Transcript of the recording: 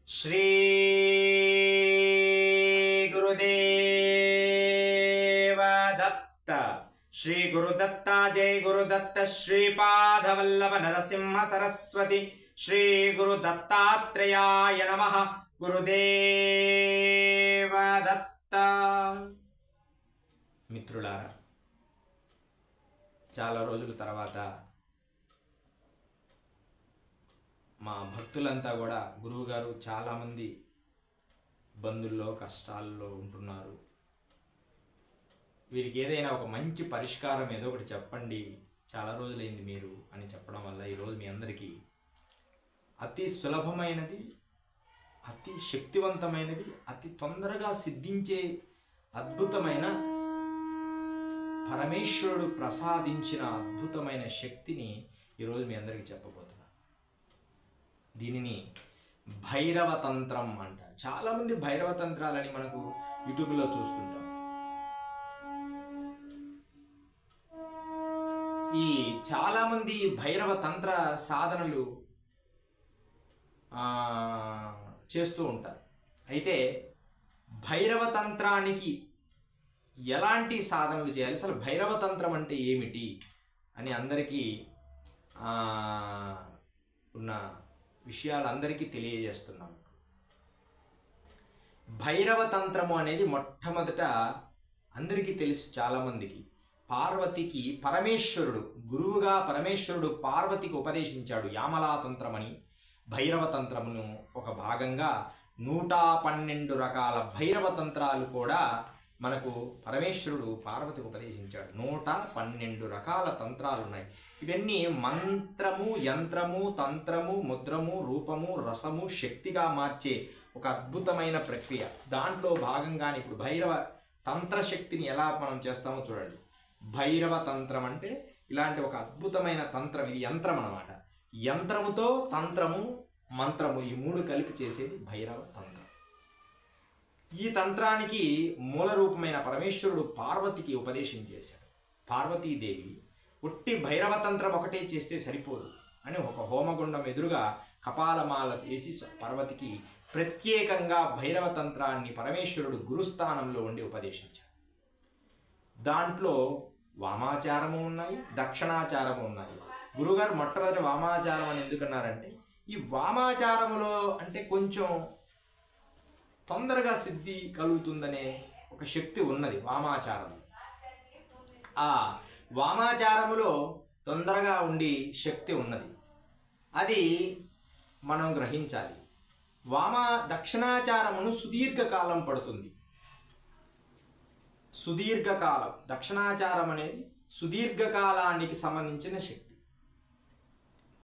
श्री गुरुदेव दत्त। श्री गुरुदत्ता जय गुरुदत्त। श्रीपादवल्लभ नरसिंह सरस्वती। श्री गुरुदत्तात्रेयाय नमः। गुरुदेव दत्त। మిత్రులారా, చాలా రోజుల తర్వాత మా భక్తులంతా కూడా గురువుగారు చాలామంది ఇబ్బందుల్లో కష్టాల్లో ఉంటున్నారు, వీరికి ఏదైనా ఒక మంచి పరిష్కారం ఏదో ఒకటి చెప్పండి, చాలా రోజులైంది మీరు అని చెప్పడం వల్ల ఈరోజు మీ అందరికీ అతి సులభమైనది, అతి శక్తివంతమైనది, అతి తొందరగా సిద్ధించే అద్భుతమైన పరమేశ్వరుడు ప్రసాదించిన అద్భుతమైన శక్తిని ఈరోజు మీ అందరికీ చెప్పబోతున్నా. దీనిని భైరవ తంత్రం అంటారు. చాలామంది భైరవ తంత్రాలని మనకు యూట్యూబ్లో చూస్తుంటాం. ఈ చాలామంది భైరవ తంత్ర సాధనలు చేస్తూ ఉంటారు. అయితే భైరవ తంత్రానికి ఎలాంటి సాధనలు చేయాలి, అసలు భైరవ తంత్రం అంటే ఏమిటి అని అందరికీ ఉన్న విషయాలు అందరికీ తెలియజేస్తున్నాం. భైరవ తంత్రము అనేది మొట్టమొదట అందరికీ తెలుసు చాలామందికి. పార్వతికి పరమేశ్వరుడు గురువుగా పరమేశ్వరుడు పార్వతికి ఉపదేశించాడు యామలా తంత్రమని. భైరవ తంత్రమును ఒక భాగంగా 112 రకాల భైరవ తంత్రాలు కూడా మనకు పరమేశ్వరుడు పార్వతికి ఉపదేశించాడు. 112 రకాల తంత్రాలు ఉన్నాయి. ఇవన్నీ మంత్రము, యంత్రము, తంత్రము, ముద్రము, రూపము, రసము, శక్తిగా మార్చే ఒక అద్భుతమైన ప్రక్రియ. దాంట్లో భాగంగానే ఇప్పుడు భైరవ తంత్రశక్తిని ఎలా మనం చేస్తామో చూడండి. భైరవ తంత్రం అంటే ఇలాంటి ఒక అద్భుతమైన తంత్రం. ఇది యంత్రం అన్నమాట. యంత్రముతో తంత్రము, మంత్రము ఈ మూడు కలిపి చేసేది భైరవ తంత్రం. ఈ తంత్రానికి మూల రూపమైన పరమేశ్వరుడు పార్వతికి ఉపదేశం చేశాడు. పార్వతీదేవి ఉట్టి భైరవ తంత్రం ఒకటే చేస్తే సరిపోదు అని ఒక హోమగుండం ఎదురుగా కపాలమాల చేసి పార్వతికి ప్రత్యేకంగా భైరవ తంత్రాన్ని పరమేశ్వరుడు గురుస్థానంలో ఉండి ఉపదేశించాడు. దాంట్లో వామాచారము ఉన్నాయి, దక్షిణాచారము ఉన్నాయి. గురుగారు మొట్టమొదటి వామాచారం అని ఎందుకన్నారంటే, ఈ వామాచారములో అంటే కొంచెం తొందరగా సిద్ధి కలుగుతుందనే ఒక శక్తి ఉన్నది వామాచారం. ఆ వామాచారములో తొందరగా ఉండి శక్తి ఉన్నది, అది మనం గ్రహించాలి. దక్షిణాచారమును సుదీర్ఘకాలం పడుతుంది. సుదీర్ఘకాలం దక్షిణాచారం అనేది సుదీర్ఘకాలానికి సంబంధించిన శక్తి.